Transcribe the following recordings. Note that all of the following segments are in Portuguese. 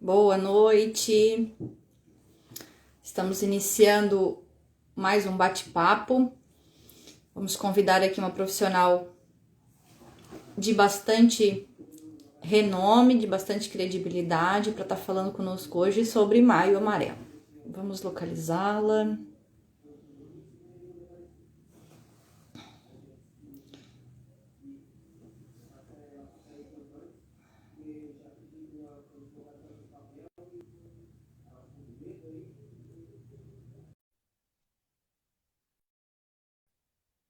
Boa noite. Estamos iniciando mais um bate-papo. Vamos convidar aqui uma profissional de bastante renome, de bastante credibilidade, para estar falando conosco hoje sobre Maio Amarelo. Vamos localizá-la.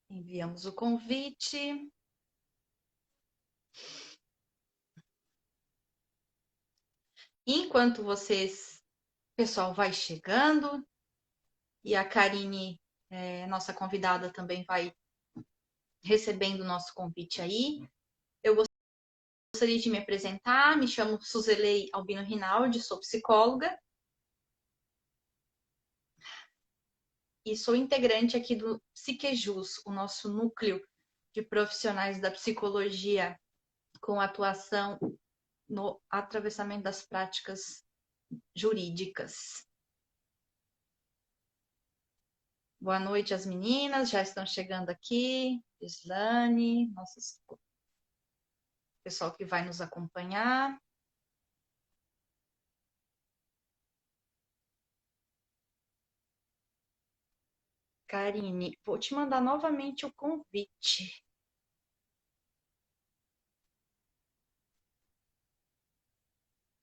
Enviamos o convite. Enquanto pessoal, vai chegando, e a Karine, nossa convidada, também vai recebendo o nosso convite aí. Eu gostaria de me apresentar, me chamo Suzelei Albino Rinaldi, sou psicóloga e sou integrante aqui do Psiquejus, o nosso núcleo de profissionais da psicologia com atuação no atravessamento das práticas jurídicas. Boa noite às meninas, já estão chegando aqui, Islane, nosso pessoal que vai nos acompanhar. Karine, vou te mandar novamente o convite.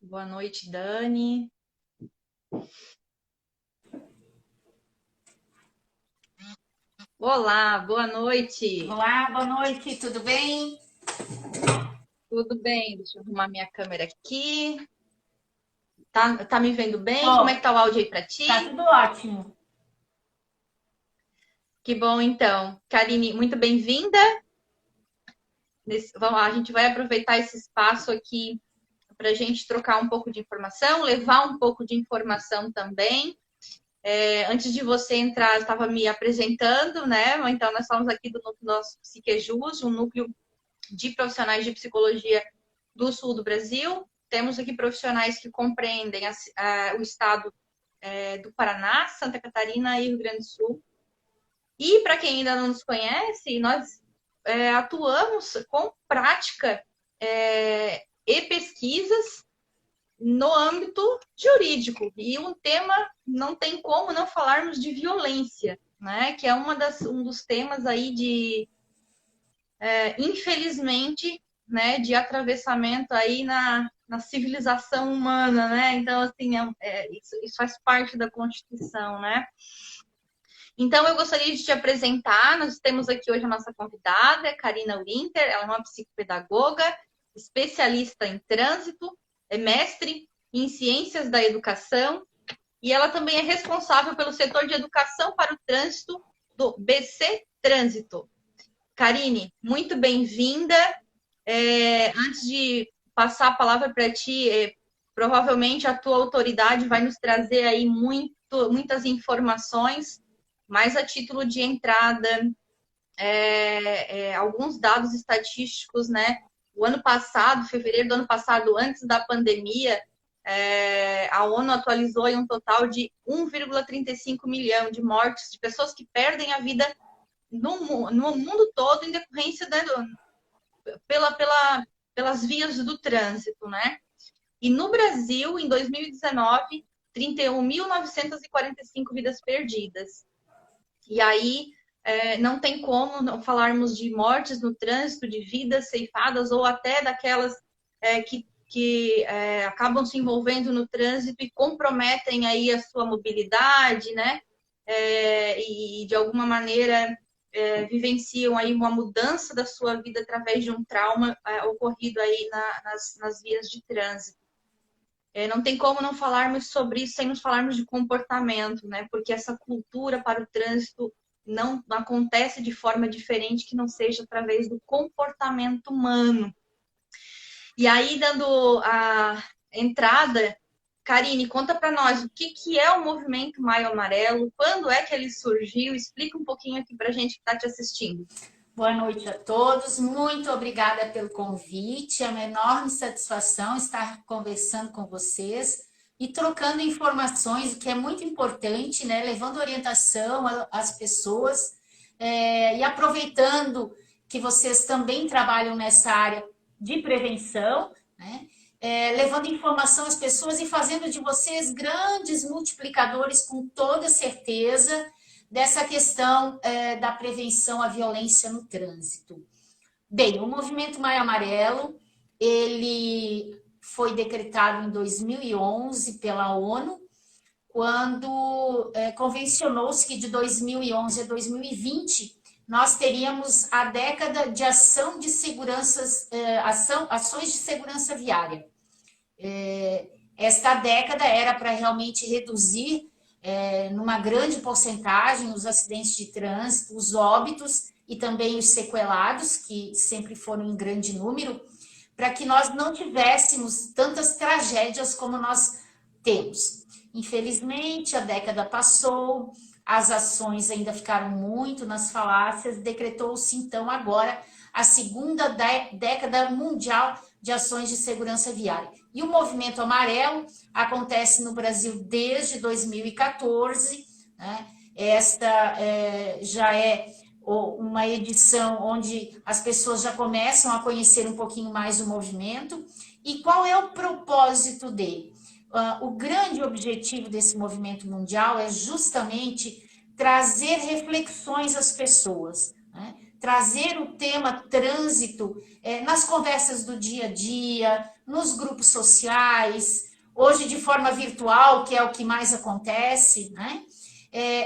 Boa noite, Dani. Olá, boa noite. Olá, boa noite, tudo bem? Tudo bem? Deixa eu arrumar minha câmera aqui. Tá me vendo bem? Tô. Como é que tá o áudio aí para ti? Tá tudo ótimo. Que bom, então. Karine, muito bem-vinda. A gente vai aproveitar esse espaço aqui para a gente trocar um pouco de informação, levar um pouco de informação também. Antes de você entrar, eu estava me apresentando, né? Então, nós estamos aqui do nosso Psiquejus, um núcleo de profissionais de psicologia do sul do Brasil. Temos aqui profissionais que compreendem o estado do Paraná, Santa Catarina e Rio Grande do Sul. E para quem ainda não nos conhece, nós atuamos com prática e pesquisas no âmbito jurídico. E um tema, não tem como não falarmos de violência, né? Que é um dos temas aí infelizmente, né, de atravessamento aí na civilização humana, né? Então, assim, isso faz parte da Constituição, né? Então, eu gostaria de te apresentar. Nós temos aqui hoje a nossa convidada, a Karina Winter. Ela é uma psicopedagoga, especialista em trânsito, é mestre em ciências da educação e ela também é responsável pelo setor de educação para o trânsito do BC Trânsito. Karine, muito bem-vinda. Antes de passar a palavra para ti, provavelmente a tua autoridade vai nos trazer aí muitas informações, mas a título de entrada, alguns dados estatísticos, né? O ano passado, fevereiro do ano passado, antes da pandemia, a ONU atualizou em um total de 1,35 milhão de mortes, de pessoas que perdem a vida no mundo todo em decorrência pelas vias do trânsito, né? E no Brasil, em 2019, 31.945 vidas perdidas. E aí, não tem como não falarmos de mortes no trânsito, de vidas ceifadas, ou até daquelas que acabam se envolvendo no trânsito e comprometem aí a sua mobilidade, né? E de alguma maneira vivenciam aí uma mudança da sua vida através de um trauma ocorrido aí nas vias de trânsito. Não tem como não falarmos sobre isso sem nos falarmos de comportamento, né? Porque essa cultura para o trânsito não acontece de forma diferente que não seja através do comportamento humano. E aí, dando a entrada, Karine, conta para nós o que é o movimento Maio Amarelo, quando é que ele surgiu, explica um pouquinho aqui para a gente que está te assistindo. Boa noite a todos. Muito obrigada pelo convite. É uma enorme satisfação estar conversando com vocês e trocando informações, o que é muito importante, né? Levando orientação às pessoas, e aproveitando que vocês também trabalham nessa área de prevenção, né? Levando informação às pessoas e fazendo de vocês grandes multiplicadores, com toda certeza, dessa questão da prevenção à violência no trânsito. Bem, o Movimento Maio Amarelo, ele foi decretado em 2011 pela ONU, quando convencionou-se que de 2011 a 2020 nós teríamos a década de ação de ações de segurança viária. Esta década era para realmente reduzir numa grande porcentagem os acidentes de trânsito, os óbitos e também os sequelados, que sempre foram em grande número, para que nós não tivéssemos tantas tragédias como nós temos. Infelizmente, a década passou, as ações ainda ficaram muito nas falácias, decretou-se então agora a segunda década mundial de ações de segurança viária. E o Movimento Amarelo acontece no Brasil desde 2014, né? Esta já é uma edição onde as pessoas já começam a conhecer um pouquinho mais o movimento. E qual é o propósito dele? O grande objetivo desse movimento mundial é justamente trazer reflexões às pessoas, né? Trazer o tema trânsito nas conversas do dia a dia, nos grupos sociais, hoje de forma virtual, que é o que mais acontece, né?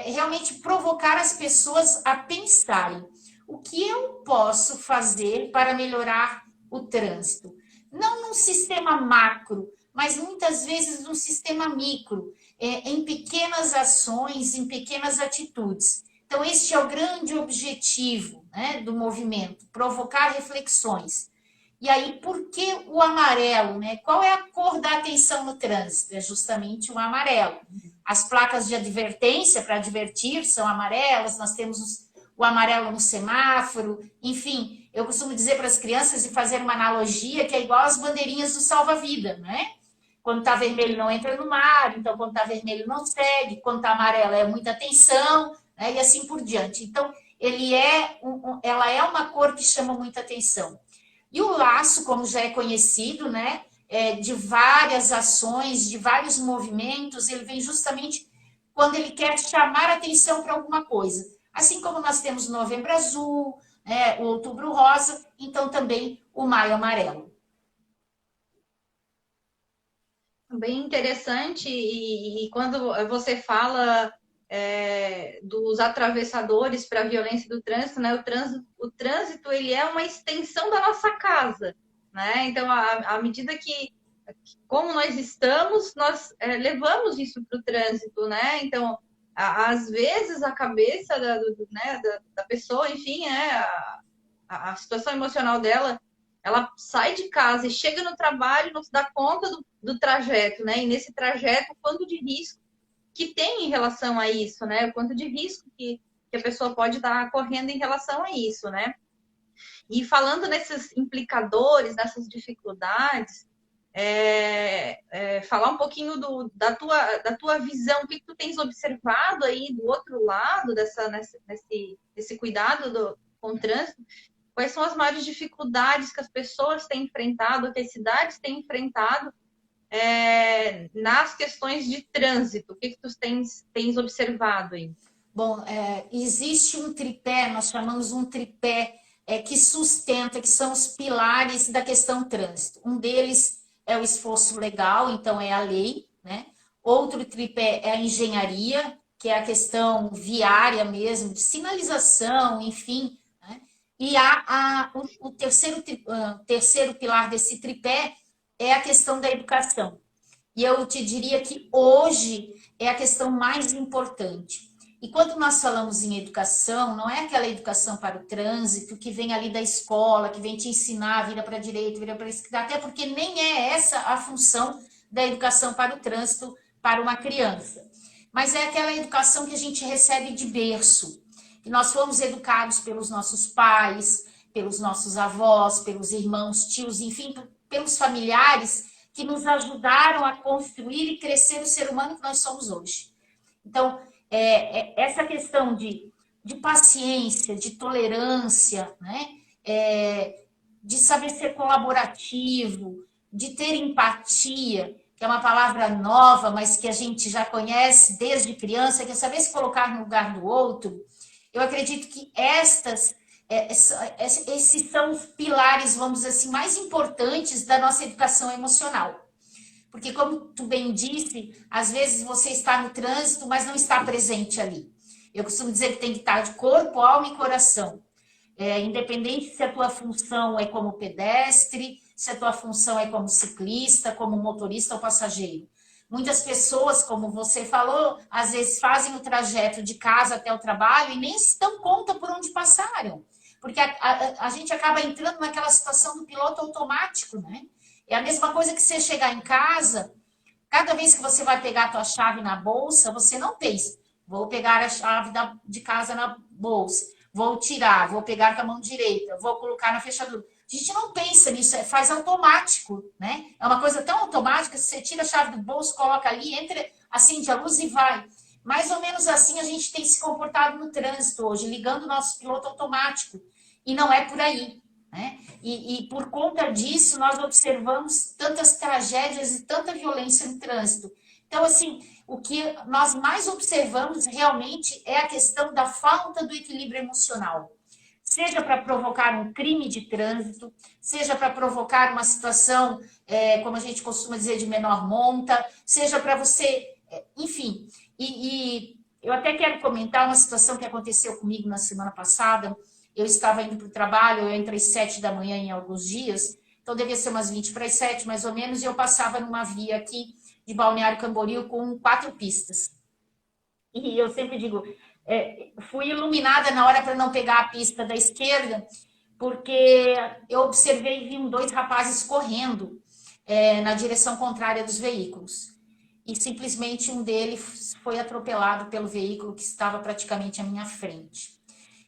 Realmente provocar as pessoas a pensarem o que eu posso fazer para melhorar o trânsito. Não num sistema macro, mas muitas vezes num sistema micro, em pequenas ações, em pequenas atitudes. Então, este é o grande objetivo, né, do movimento, provocar reflexões. E aí, por que o amarelo, né? Qual é a cor da atenção no trânsito? É justamente o amarelo. As placas de advertência para advertir são amarelas, nós temos o amarelo no semáforo, enfim, eu costumo dizer para as crianças e fazer uma analogia que é igual às bandeirinhas do salva-vida, né? Quando está vermelho não entra no mar, então quando está vermelho não segue, quando está amarelo é muita atenção, né? E assim por diante. Então, ela é uma cor que chama muita atenção. E o laço, como já é conhecido, né, de várias ações, de vários movimentos, ele vem justamente quando ele quer chamar atenção para alguma coisa. Assim como nós temos o Novembro Azul, né, o Outubro Rosa, então também o Maio Amarelo. Bem interessante, e quando você fala dos atravessadores para a violência do trânsito, né? O trânsito ele é uma extensão da nossa casa, né? Então, à medida que como nós estamos, nós levamos isso para o trânsito, né? Então, às vezes a cabeça da pessoa, enfim, a situação emocional dela, ela sai de casa e chega no trabalho, não se dá conta do trajeto, né? E nesse trajeto, o quanto de risco que tem em relação a isso, né? O quanto de risco que a pessoa pode estar correndo em relação a isso, né? E falando nesses implicadores, nessas dificuldades, falar um pouquinho da tua visão, o que tu tens observado aí do outro lado nesse cuidado com o trânsito. Quais são as maiores dificuldades que as pessoas têm enfrentado, que as cidades têm enfrentado nas questões de trânsito? O que tu tens observado aí? Bom, existe um tripé, nós chamamos um tripé que sustenta, que são os pilares da questão trânsito. Um deles é o esforço legal, então é a lei, né? Outro tripé é a engenharia, que é a questão viária mesmo, de sinalização, enfim, né? E o terceiro pilar desse tripé é a questão da educação. E eu te diria que hoje é a questão mais importante. E quando nós falamos em educação, não é aquela educação para o trânsito que vem ali da escola, que vem te ensinar, vira para a direita, vira para a esquerda, até porque nem é essa a função da educação para o trânsito para uma criança. Mas é aquela educação que a gente recebe de berço, que nós fomos educados pelos nossos pais, pelos nossos avós, pelos irmãos, tios, enfim, pelos familiares que nos ajudaram a construir e crescer o ser humano que nós somos hoje. Então, essa questão de paciência, de tolerância, né? De saber ser colaborativo, de ter empatia, que é uma palavra nova, mas que a gente já conhece desde criança, que é saber se colocar no lugar do outro. Eu acredito que esses são os pilares, vamos dizer assim, mais importantes da nossa educação emocional. Porque, como tu bem disse, às vezes você está no trânsito, mas não está presente ali. Eu costumo dizer que tem que estar de corpo, alma e coração. Independente se a tua função é como pedestre, se a tua função é como ciclista, como motorista ou passageiro. Muitas pessoas, como você falou, às vezes fazem o trajeto de casa até o trabalho e nem se dão conta por onde passaram. Porque a gente acaba entrando naquela situação do piloto automático, né? É a mesma coisa que você chegar em casa, cada vez que você vai pegar a tua chave na bolsa, você não pensa, vou pegar a chave de casa na bolsa, vou tirar, vou pegar com a mão direita, vou colocar na fechadura. A gente não pensa nisso, faz automático, né? É uma coisa tão automática, você tira a chave do bolso, coloca ali, entra, acende a luz e vai. Mais ou menos assim a gente tem se comportado no trânsito hoje, ligando o nosso piloto automático. E não é por aí, né? E por conta disso, nós observamos tantas tragédias e tanta violência no trânsito. Então, assim, o que nós mais observamos realmente é a questão da falta do equilíbrio emocional. Seja para provocar um crime de trânsito, seja para provocar uma situação, como a gente costuma dizer, de menor monta, seja para você, enfim. E eu até quero comentar uma situação que aconteceu comigo na semana passada. Eu estava indo para o trabalho, eu entrei às 7 da manhã em alguns dias, então devia ser umas 20 para as 7, mais ou menos, e eu passava numa via aqui de Balneário Camboriú com 4 pistas. E eu sempre digo, fui iluminada na hora para não pegar a pista da esquerda, porque eu observei e vi 2 rapazes correndo na direção contrária dos veículos. E simplesmente um deles foi atropelado pelo veículo que estava praticamente à minha frente.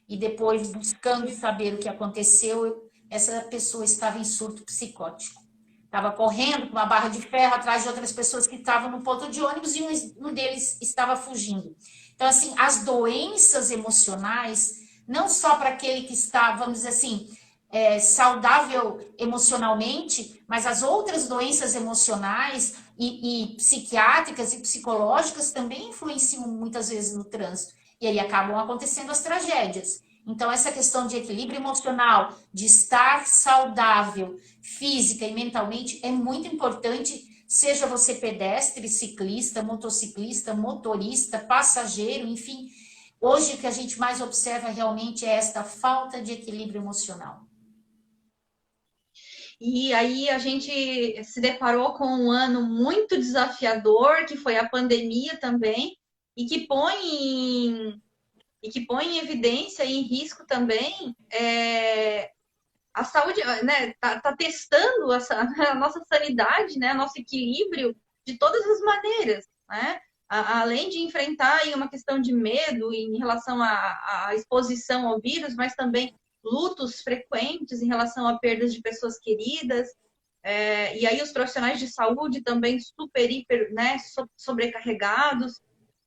E depois, buscando saber o que aconteceu, essa pessoa estava em surto psicótico. Estava correndo com uma barra de ferro atrás de outras pessoas que estavam no ponto de ônibus e um deles estava fugindo. Então, assim, as doenças emocionais, não só para aquele que está, vamos dizer assim, saudável emocionalmente, mas as outras doenças emocionais e psiquiátricas e psicológicas também influenciam muitas vezes no trânsito. E aí acabam acontecendo as tragédias. Então, essa questão de equilíbrio emocional, de estar saudável, física e mentalmente, é muito importante, seja você pedestre, ciclista, motociclista, motorista, passageiro, enfim. Hoje, o que a gente mais observa realmente é esta falta de equilíbrio emocional. E aí a gente se deparou com um ano muito desafiador, que foi a pandemia também, e que põe em evidência e em risco também a saúde, né? Tá testando a nossa sanidade, né? Nosso equilíbrio de todas as maneiras, né? Além de enfrentar aí uma questão de medo em relação à exposição ao vírus, mas também lutos frequentes em relação a perdas de pessoas queridas. E aí os profissionais de saúde também super, hiper, né, sobrecarregados.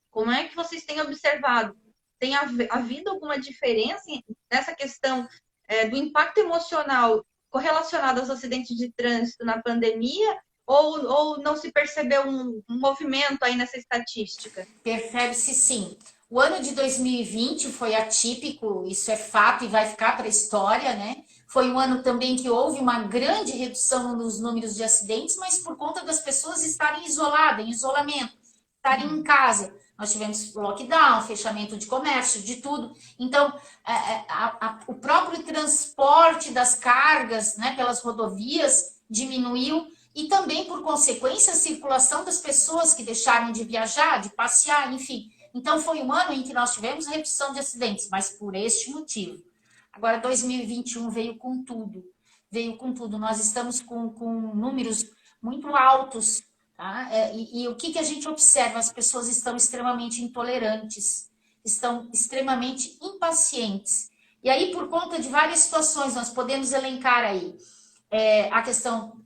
Como é que vocês têm observado? Tem havido alguma diferença nessa questão do impacto emocional correlacionado aos acidentes de trânsito na pandemia? Ou não se percebeu um movimento aí nessa estatística? Percebe-se sim. O ano de 2020 foi atípico, isso é fato e vai ficar para a história, né? Foi um ano também que houve uma grande redução nos números de acidentes, mas por conta das pessoas estarem isoladas, em isolamento, estarem em casa. Nós tivemos lockdown, fechamento de comércio, de tudo. Então, o próprio transporte das cargas, né, pelas rodovias diminuiu e também, por consequência, a circulação das pessoas que deixaram de viajar, de passear, enfim. Então, foi um ano em que nós tivemos redução de acidentes, mas por este motivo. Agora, 2021 veio com tudo. Veio com tudo. Nós estamos com números muito altos. Tá? E o que a gente observa? As pessoas estão extremamente intolerantes. estão extremamente impacientes. E aí, por conta de várias situações, nós podemos elencar aí a questão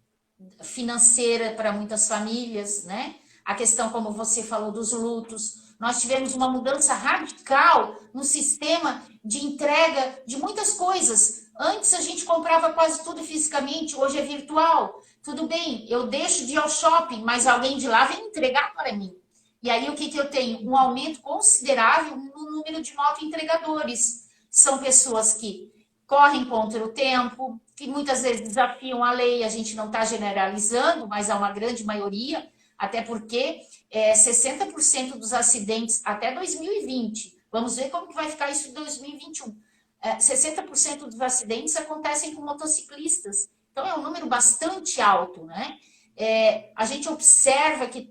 financeira para muitas famílias, né? A questão, como você falou, dos lutos. Nós tivemos uma mudança radical no sistema de entrega de muitas coisas. Antes a gente comprava quase tudo fisicamente, hoje é virtual. Tudo bem, eu deixo de ir ao shopping, mas alguém de lá vem entregar para mim. E aí o que eu tenho? Um aumento considerável no número de motoentregadores. São pessoas que correm contra o tempo, que muitas vezes desafiam a lei, a gente não está generalizando, mas há uma grande maioria, até porque 60% dos acidentes até 2020, vamos ver como que vai ficar isso em 2021, 60% dos acidentes acontecem com motociclistas, então é um número bastante alto, né? A gente observa que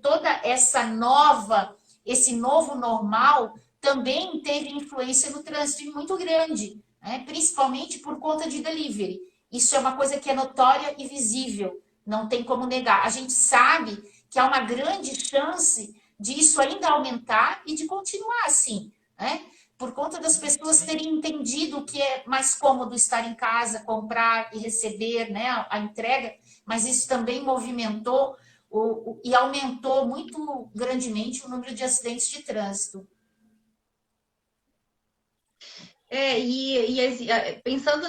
esse novo normal também teve influência no trânsito muito grande, né? Principalmente por conta de delivery. Isso é uma coisa que é notória e visível, não tem como negar. A gente sabe que há uma grande chance disso ainda aumentar e de continuar assim, né? Por conta das pessoas terem entendido que é mais cômodo estar em casa, comprar e receber, né, a entrega, mas isso também movimentou e aumentou muito grandemente o número de acidentes de trânsito. Pensando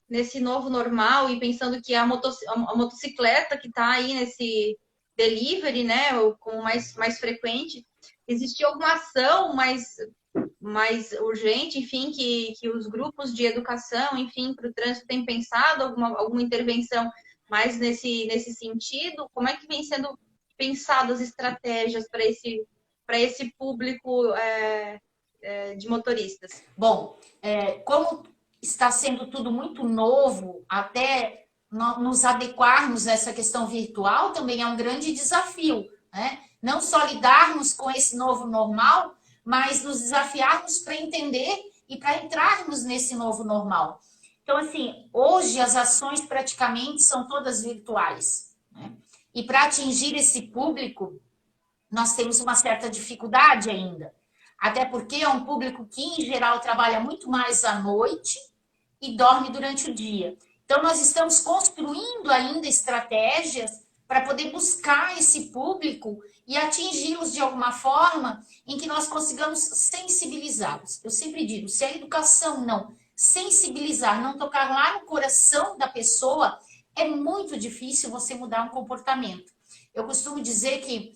nesse novo normal e pensando que a motocicleta que está aí nesse delivery, né, como mais frequente, existiu alguma ação mais urgente, enfim, que os grupos de educação, enfim, para o trânsito têm pensado, alguma intervenção mais nesse sentido? Como é que vem sendo pensadas estratégias para esse público de motoristas? Bom, como está sendo tudo muito novo, até nos adequarmos a essa questão virtual também é um grande desafio, né? Não só lidarmos com esse novo normal, mas nos desafiarmos para entender e para entrarmos nesse novo normal. Então, assim, hoje as ações praticamente são todas virtuais, né? E para atingir esse público, nós temos uma certa dificuldade ainda. Até porque é um público que, em geral, trabalha muito mais à noite e dorme durante o dia. Então, nós estamos construindo ainda estratégias para poder buscar esse público e atingi-los de alguma forma em que nós consigamos sensibilizá-los. Eu sempre digo, se a educação não sensibilizar, não tocar lá no coração da pessoa, é muito difícil você mudar um comportamento. Eu costumo dizer que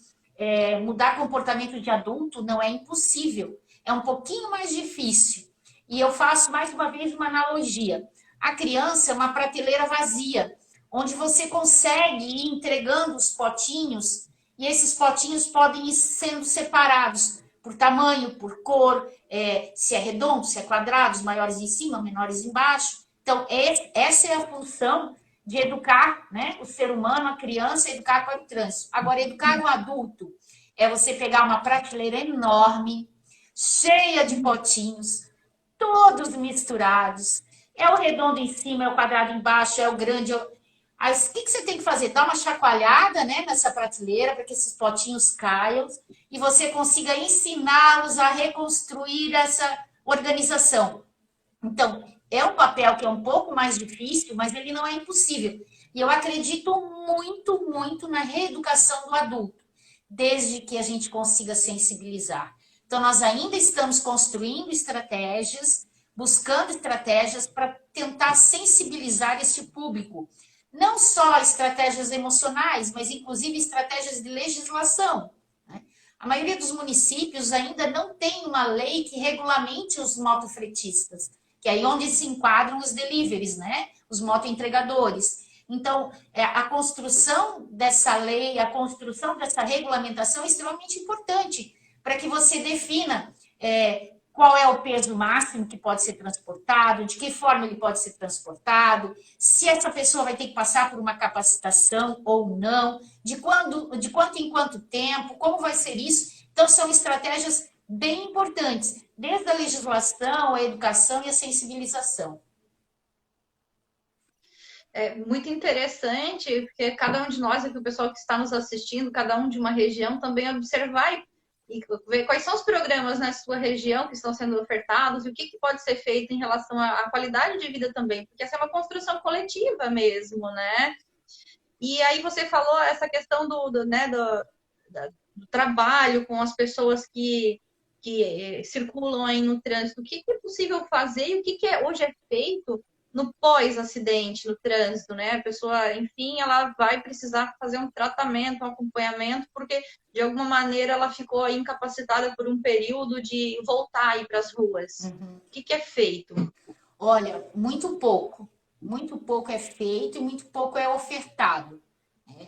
mudar comportamento de adulto não é impossível, é um pouquinho mais difícil. E eu faço mais uma vez uma analogia. A criança é uma prateleira vazia, onde você consegue ir entregando os potinhos, e esses potinhos podem ir sendo separados por tamanho, por cor, se é redondo, se é quadrado, os maiores em cima, menores embaixo. Então, essa é a função de educar, né, o ser humano, a criança, educar para o trânsito. Agora, educar o adulto é você pegar uma prateleira enorme, cheia de potinhos, todos misturados. É o redondo em cima, é o quadrado embaixo, é o grande. Aí, o que você tem que fazer? Dar uma chacoalhada, né, nessa prateleira para que esses potinhos caiam e você consiga ensiná-los a reconstruir essa organização. Então, é um papel que é um pouco mais difícil, mas ele não é impossível. E eu acredito muito, muito na reeducação do adulto, desde que a gente consiga sensibilizar. Então, nós ainda estamos construindo estratégias, buscando estratégias para tentar sensibilizar esse público. Não só estratégias emocionais, mas inclusive estratégias de legislação. Né? A maioria dos municípios ainda não tem uma lei que regulamente os motofretistas, que é aí onde se enquadram os deliveries, né? Os motoentregadores. Então, a construção dessa lei, a construção dessa regulamentação é extremamente importante para que você defina qual é o peso máximo que pode ser transportado, de que forma ele pode ser transportado, se essa pessoa vai ter que passar por uma capacitação ou não, de quanto em quanto tempo, como vai ser isso. Então, são estratégias bem importantes, desde a legislação, a educação e a sensibilização. É muito interessante, porque cada um de nós, aqui, o pessoal que está nos assistindo, cada um de uma região, também observar e ver quais são os programas na sua região que estão sendo ofertados e o que pode ser feito em relação à qualidade de vida também, porque essa é uma construção coletiva mesmo, né? E aí você falou essa questão do trabalho com as pessoas que circulam aí no trânsito. O que é possível fazer e o que hoje é feito no pós-acidente, no trânsito, né? A pessoa, enfim, ela vai precisar fazer um tratamento, um acompanhamento, porque de alguma maneira ela ficou incapacitada por um período de voltar aí para as ruas. O que é feito? Olha, muito pouco. Muito pouco é feito e muito pouco é ofertado.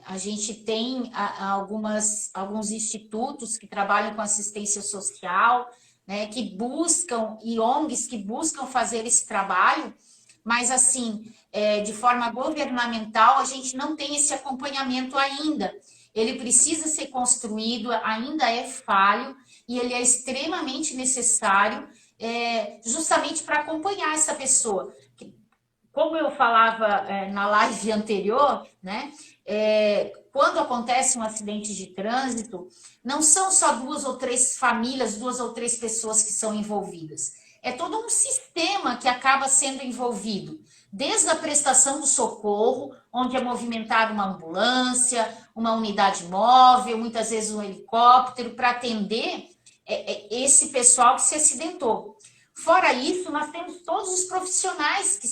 A gente tem alguns institutos que trabalham com assistência social, né, que buscam, e ONGs que buscam fazer esse trabalho, mas assim, de forma governamental, a gente não tem esse acompanhamento ainda. Ele precisa ser construído, ainda é falho, e ele é extremamente necessário, justamente para acompanhar essa pessoa. Como eu falava na live anterior, né? Quando acontece um acidente de trânsito, não são só 2 ou 3 famílias, 2 ou 3 pessoas que são envolvidas. É todo um sistema que acaba sendo envolvido, desde a prestação do socorro, onde é movimentada uma ambulância, uma unidade móvel, muitas vezes um helicóptero, para atender esse pessoal que se acidentou. Fora isso, nós temos todos os profissionais que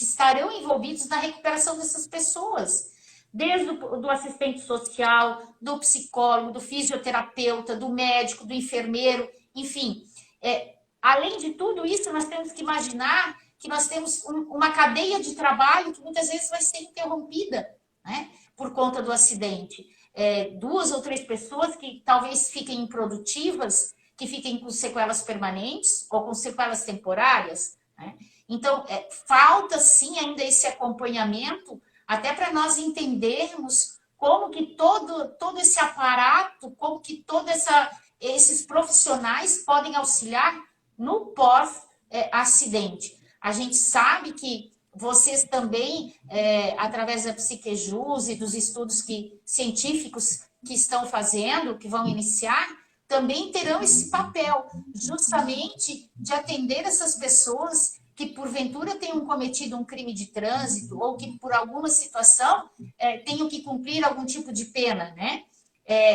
estarão envolvidos na recuperação dessas pessoas, desde do assistente social, do psicólogo, do fisioterapeuta, do médico, do enfermeiro, enfim. Além de tudo isso, nós temos que imaginar que nós temos uma cadeia de trabalho que muitas vezes vai ser interrompida, né, por conta do acidente. 2 ou 3 pessoas que talvez fiquem improdutivas, que fiquem com sequelas permanentes ou com sequelas temporárias, né? Então, falta sim ainda esse acompanhamento, até para nós entendermos como que todo esse aparato, como que esses profissionais podem auxiliar no pós-acidente. A gente sabe que vocês também, através da Psiquejus e dos estudos científicos que estão fazendo, que vão iniciar, também terão esse papel, justamente de atender essas pessoas que porventura tenham cometido um crime de trânsito ou que por alguma situação tenham que cumprir algum tipo de pena, né?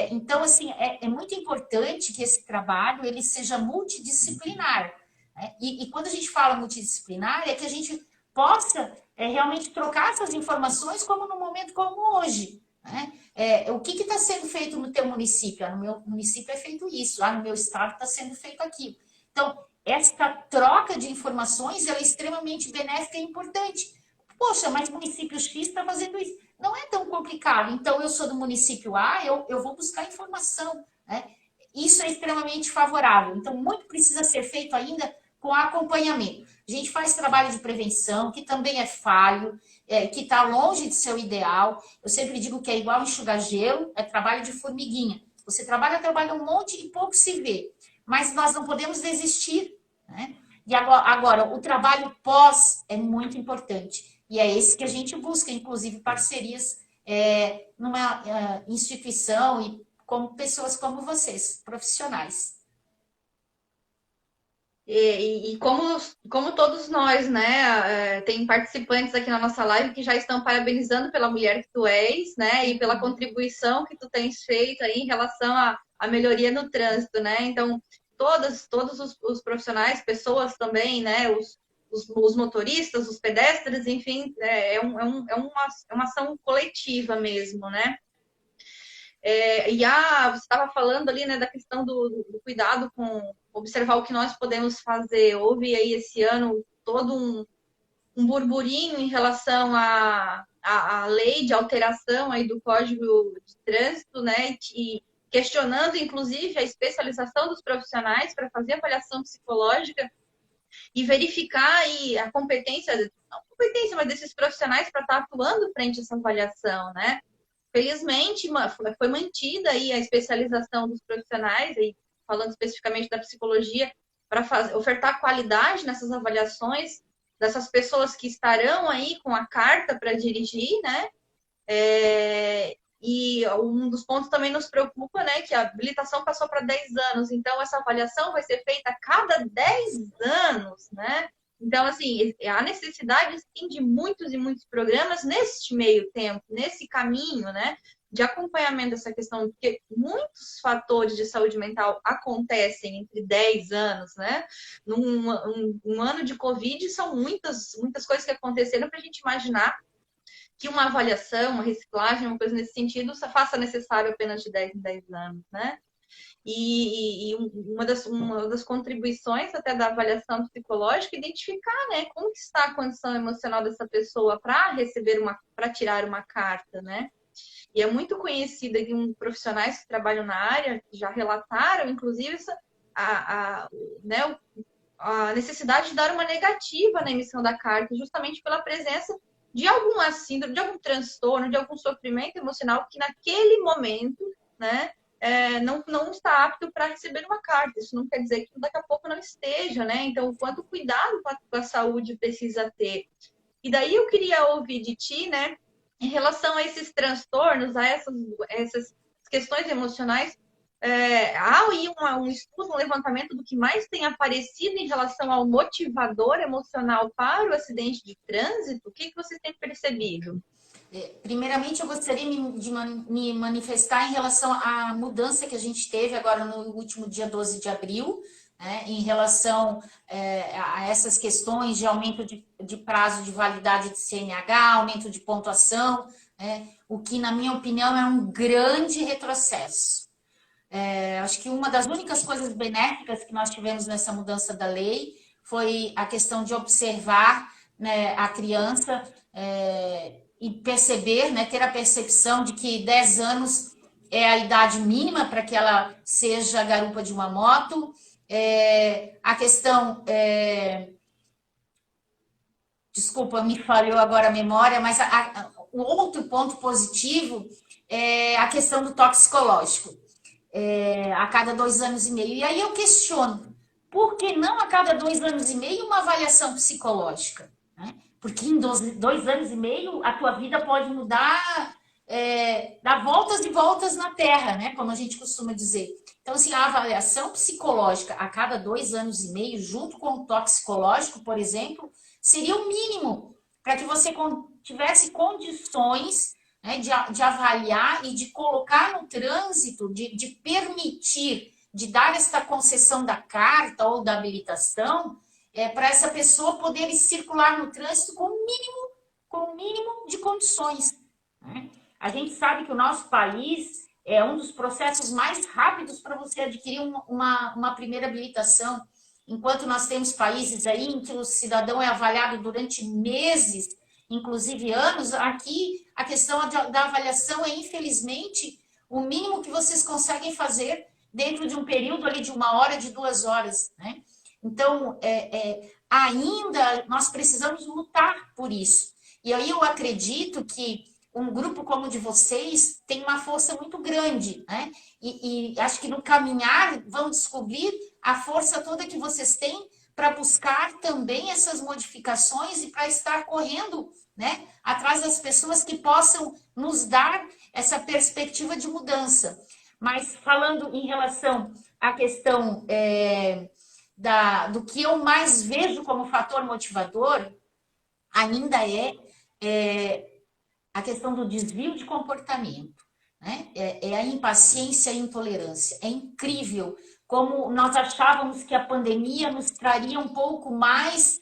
Então, assim, é muito importante que esse trabalho ele seja multidisciplinar, né? E quando a gente fala multidisciplinar, é que a gente possa realmente trocar essas informações como num momento como hoje, né? O que está sendo feito no teu município? No meu município é feito isso, lá no meu estado está sendo feito aquilo. Então, essa troca de informações ela é extremamente benéfica e importante. Poxa, mas o município X está fazendo isso. Não é tão complicado. Então, eu sou do município A, eu vou buscar informação, né? Isso é extremamente favorável. Então, muito precisa ser feito ainda com acompanhamento. A gente faz trabalho de prevenção, que também é falho, que está longe de ser o ideal. Eu sempre digo que é igual enxugar gelo, é trabalho de formiguinha. Você trabalha um monte e pouco se vê. Mas nós não podemos desistir, né? E agora, o trabalho pós é muito importante. E é esse que a gente busca, inclusive parcerias numa instituição e com pessoas como vocês, profissionais. E como todos nós, né, tem participantes aqui na nossa live que já estão parabenizando pela mulher que tu és, né, e pela contribuição que tu tens feito aí em relação à melhoria no trânsito, né, então todos os profissionais, pessoas também, né, os motoristas, os pedestres, enfim, é uma ação coletiva mesmo, né. Você estava falando ali, né, da questão do cuidado com observar o que nós podemos fazer. Houve aí esse ano todo um burburinho em relação à lei de alteração aí do Código de Trânsito, né, e questionando, inclusive, a especialização dos profissionais para fazer avaliação psicológica e verificar aí a competência, não a competência, mas desses profissionais para estar atuando frente a essa avaliação, né? Felizmente, foi mantida aí a especialização dos profissionais, aí, falando especificamente da psicologia, para ofertar qualidade nessas avaliações dessas pessoas que estarão aí com a carta para dirigir, né? E um dos pontos também nos preocupa, né, que a habilitação passou para 10 anos, então essa avaliação vai ser feita a cada 10 anos, né? Então, assim, há necessidade, sim, de muitos e muitos programas neste meio tempo, nesse caminho, né, de acompanhamento dessa questão, porque muitos fatores de saúde mental acontecem entre 10 anos, né? Um ano de Covid são muitas coisas que aconteceram para a gente imaginar que uma avaliação, uma reciclagem, uma coisa nesse sentido, faça necessário apenas de 10 em 10 anos, né? E uma das contribuições até da avaliação psicológica é identificar, né, como que está a condição emocional dessa pessoa para para tirar uma carta, né? E é muito conhecida de profissionais que trabalham na área, que já relataram, inclusive, né, a necessidade de dar uma negativa na emissão da carta, justamente pela presença de alguma síndrome, de algum transtorno, de algum sofrimento emocional que naquele momento, né, não está apto para receber uma carta. Isso não quer dizer que daqui a pouco não esteja, né? Então, o quanto cuidado com a saúde precisa ter. E daí eu queria ouvir de ti, né, em relação a esses transtornos, a essas questões emocionais, há aí um estudo, um levantamento do que mais tem aparecido em relação ao motivador emocional para o acidente de trânsito? O que vocês têm percebido? Primeiramente, eu gostaria de me manifestar em relação à mudança que a gente teve agora no último dia 12 de abril, né, em relação a essas questões de aumento de prazo de validade de CNH, aumento de pontuação, né, o que, na minha opinião, é um grande retrocesso. Acho que uma das únicas coisas benéficas que nós tivemos nessa mudança da lei foi a questão de observar, né, a criança e perceber, né, ter a percepção de que 10 anos é a idade mínima para que ela seja garupa de uma moto. A questão... desculpa, me falhou agora a memória, mas o outro ponto positivo é a questão do toxicológico. A cada 2 anos e meio. E aí eu questiono, por que não a cada 2 anos e meio uma avaliação psicológica? Né? Porque em 2 anos e meio a tua vida pode mudar, dar voltas e voltas na Terra, né? Como a gente costuma dizer. Então, assim, a avaliação psicológica a cada 2 anos e meio, junto com o toxicológico, por exemplo, seria o mínimo para que você tivesse condições, né, de avaliar e de colocar no trânsito, de permitir, de dar esta concessão da carta ou da habilitação, para essa pessoa poder circular no trânsito com o mínimo de condições. Né? A gente sabe que o nosso país é um dos processos mais rápidos para você adquirir uma primeira habilitação, enquanto nós temos países aí em que o cidadão é avaliado durante meses, inclusive anos. Aqui a questão da avaliação é, infelizmente, o mínimo que vocês conseguem fazer dentro de um período ali de 1 hora, de 2 horas, né? Então, ainda nós precisamos lutar por isso. E aí eu acredito que um grupo como o de vocês tem uma força muito grande, né? E acho que no caminhar vão descobrir a força toda que vocês têm para buscar também essas modificações e para estar correndo, né, atrás das pessoas que possam nos dar essa perspectiva de mudança. Mas falando em relação à questão do que eu mais vejo como fator motivador, ainda a questão do desvio de comportamento, né? A impaciência e a intolerância. É incrível como nós achávamos que a pandemia nos traria um pouco mais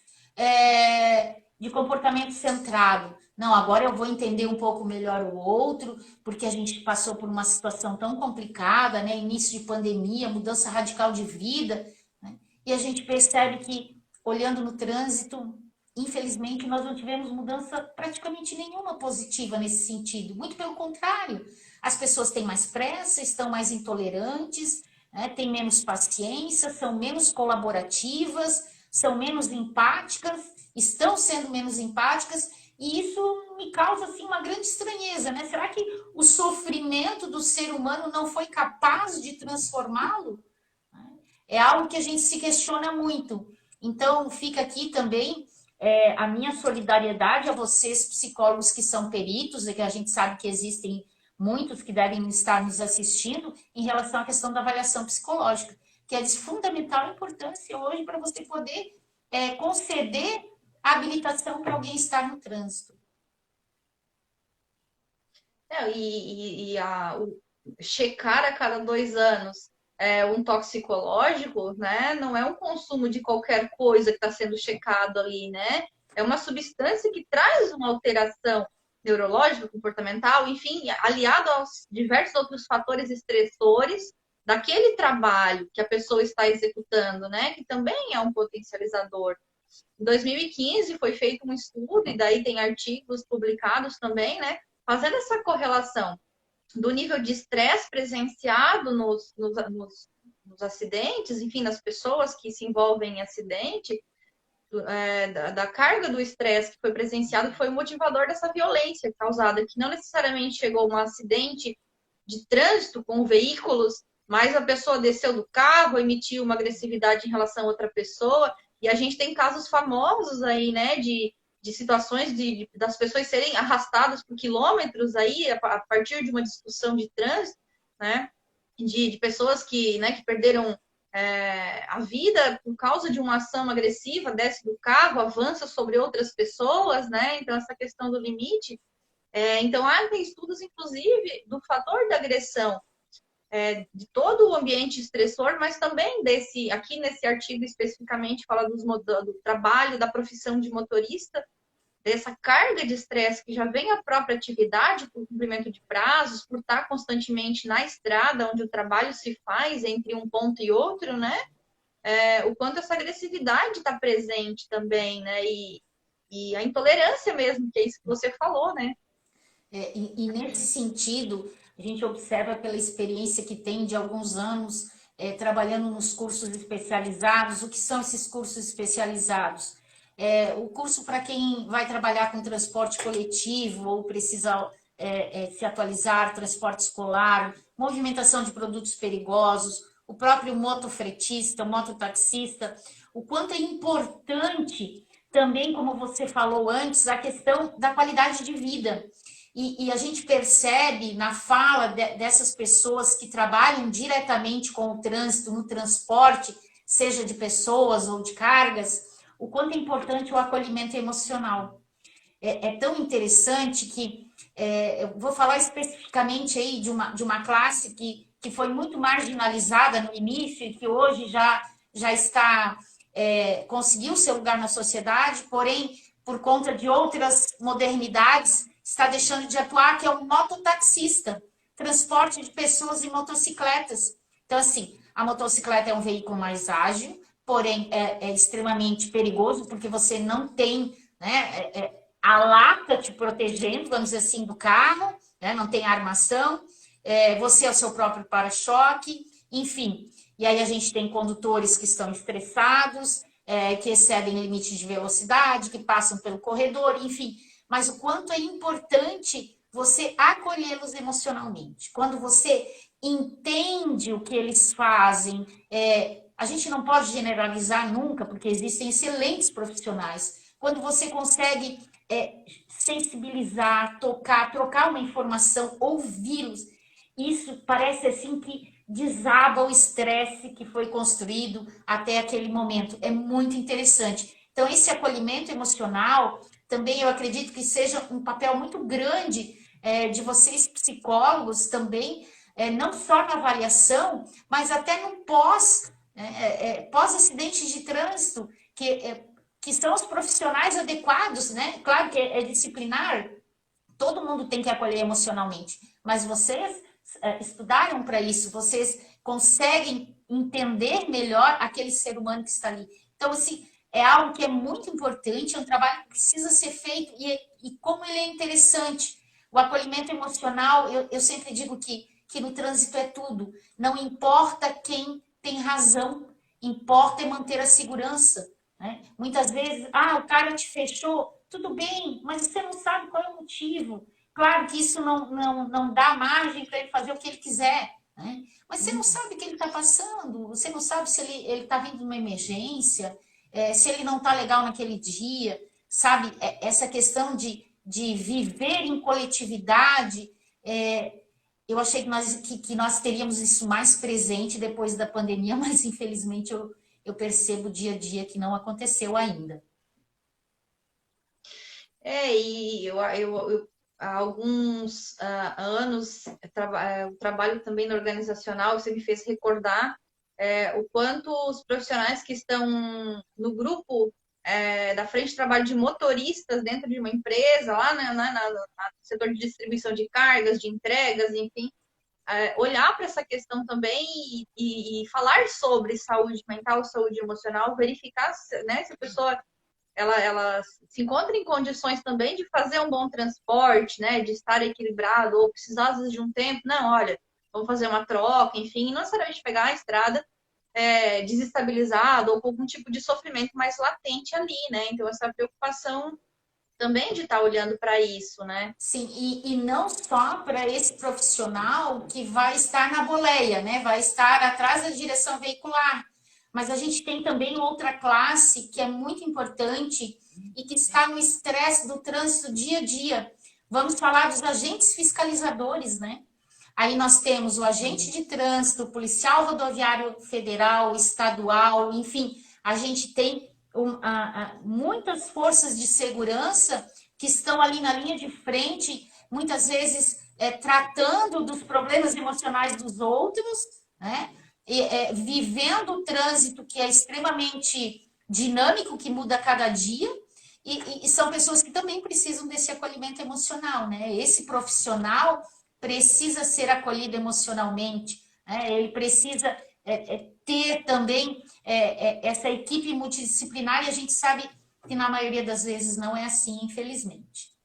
de comportamento centrado. Não, agora eu vou entender um pouco melhor o outro, porque a gente passou por uma situação tão complicada, né? Início de pandemia, mudança radical de vida, né? E a gente percebe que, olhando no trânsito, infelizmente, nós não tivemos mudança praticamente nenhuma positiva nesse sentido. Muito pelo contrário, as pessoas têm mais pressa, estão mais intolerantes, né? Têm menos paciência, são menos colaborativas, são menos empáticas, estão sendo menos empáticas, e isso me causa assim, uma grande estranheza, né? Será que o sofrimento do ser humano não foi capaz de transformá-lo? É algo que a gente se questiona muito. Então, fica aqui também a minha solidariedade a vocês, psicólogos que são peritos, e que a gente sabe que existem muitos que devem estar nos assistindo, em relação à questão da avaliação psicológica, que é de fundamental importância hoje para você poder conceder a habilitação para alguém estar no trânsito. Checar a cada 2 anos um toxicológico, né? Não é um consumo de qualquer coisa que está sendo checado ali, né? É uma substância que traz uma alteração neurológica, comportamental, enfim, aliado aos diversos outros fatores estressores daquele trabalho que a pessoa está executando, né? Que também é um potencializador. Em 2015 foi feito um estudo, e daí tem artigos publicados também, né? Fazendo essa correlação do nível de estresse presenciado nos acidentes, enfim, nas pessoas que se envolvem em acidente, da carga do estresse que foi presenciado, que foi o motivador dessa violência causada, que não necessariamente chegou um acidente de trânsito com veículos, mas a pessoa desceu do carro, emitiu uma agressividade em relação a outra pessoa, e a gente tem casos famosos aí, né, de situações das pessoas serem arrastadas por quilômetros aí, a partir de uma discussão de trânsito, né, de pessoas que perderam a vida por causa de uma ação agressiva, desce do carro, avança sobre outras pessoas, né? Então, essa questão do limite. Então, tem estudos, inclusive, do fator da agressão, de todo o ambiente estressor, mas também aqui nesse artigo especificamente, fala do trabalho, da profissão de motorista, dessa carga de estresse que já vem a própria atividade, por cumprimento de prazos, por estar constantemente na estrada, onde o trabalho se faz entre um ponto e outro, né? O quanto essa agressividade está presente também, né? E a intolerância mesmo, que é isso que você falou, né? E nesse sentido, a gente observa pela experiência que tem de alguns anos trabalhando nos cursos especializados. O que são esses cursos especializados? O curso para quem vai trabalhar com transporte coletivo ou precisa se atualizar, transporte escolar, movimentação de produtos perigosos, o próprio motofretista, o mototaxista, o quanto é importante também, como você falou antes, a questão da qualidade de vida. E a gente percebe na fala dessas pessoas que trabalham diretamente com o trânsito, no transporte, seja de pessoas ou de cargas, o quanto é importante o acolhimento emocional. É tão interessante que eu vou falar especificamente aí de uma classe que foi muito marginalizada no início e que hoje já está conseguiu seu lugar na sociedade, porém, por conta de outras modernidades, está deixando de atuar, que é o mototaxista, transporte de pessoas em motocicletas. Então, assim, a motocicleta é um veículo mais ágil, porém é extremamente perigoso, porque você não tem, né, a lata te protegendo, vamos dizer assim, do carro, né, não tem armação, você é o seu próprio para-choque, enfim. E aí a gente tem condutores que estão estressados, que excedem limites de velocidade, que passam pelo corredor, enfim. Mas o quanto é importante você acolhê-los emocionalmente. Quando você entende o que eles fazem, a gente não pode generalizar nunca, porque existem excelentes profissionais. Quando você consegue sensibilizar, tocar, trocar uma informação, ouvi-los, isso parece assim que desaba o estresse que foi construído até aquele momento. É muito interessante. Então, esse acolhimento emocional, também eu acredito que seja um papel muito grande de vocês, psicólogos, também, não só na avaliação, mas até no pós-acidente de trânsito, que são os profissionais adequados, né? Claro que é disciplinar, todo mundo tem que acolher emocionalmente, mas vocês estudaram para isso, vocês conseguem entender melhor aquele ser humano que está ali. Então, assim, é algo que é muito importante, é um trabalho que precisa ser feito, e como ele é interessante. O acolhimento emocional, eu sempre digo que no trânsito é tudo. Não importa quem tem razão, importa é manter a segurança. Né? Muitas vezes, o cara te fechou, tudo bem, mas você não sabe qual é o motivo. Claro que isso não dá margem para ele fazer o que ele quiser, né? Mas você não sabe o que ele está passando, você não sabe se ele está vindo de uma emergência, se ele não está legal naquele dia, sabe? Essa questão de viver em coletividade eu achei que nós teríamos isso mais presente depois da pandemia, mas infelizmente eu percebo dia a dia que não aconteceu ainda. E há alguns anos eu trabalho também no organizacional, você me fez recordar o quanto os profissionais que estão no grupo da frente de trabalho de motoristas dentro de uma empresa, lá no setor de distribuição de cargas, de entregas, enfim, olhar para essa questão também e falar sobre saúde mental, saúde emocional, verificar, né, se a pessoa ela se encontra em condições também de fazer um bom transporte, né, de estar equilibrado, ou precisar às vezes de um tempo, não, olha, vamos fazer uma troca, enfim, não necessariamente pegar a estrada desestabilizado ou com algum tipo de sofrimento mais latente ali, né? Então, essa preocupação também de estar olhando para isso, né? Sim, e não só para esse profissional que vai estar na boleia, né? Vai estar atrás da direção veicular. Mas a gente tem também outra classe que é muito importante e que está no estresse do trânsito dia a dia. Vamos falar dos agentes fiscalizadores, né? Aí nós temos o agente de trânsito, o policial rodoviário federal, estadual, enfim, a gente tem muitas forças de segurança que estão ali na linha de frente, muitas vezes tratando dos problemas emocionais dos outros, né? Vivendo o trânsito que é extremamente dinâmico, que muda a cada dia, e são pessoas que também precisam desse acolhimento emocional, né? Esse profissional precisa ser acolhido emocionalmente, né? Ele precisa ter também essa equipe multidisciplinar, e a gente sabe que na maioria das vezes não é assim, infelizmente.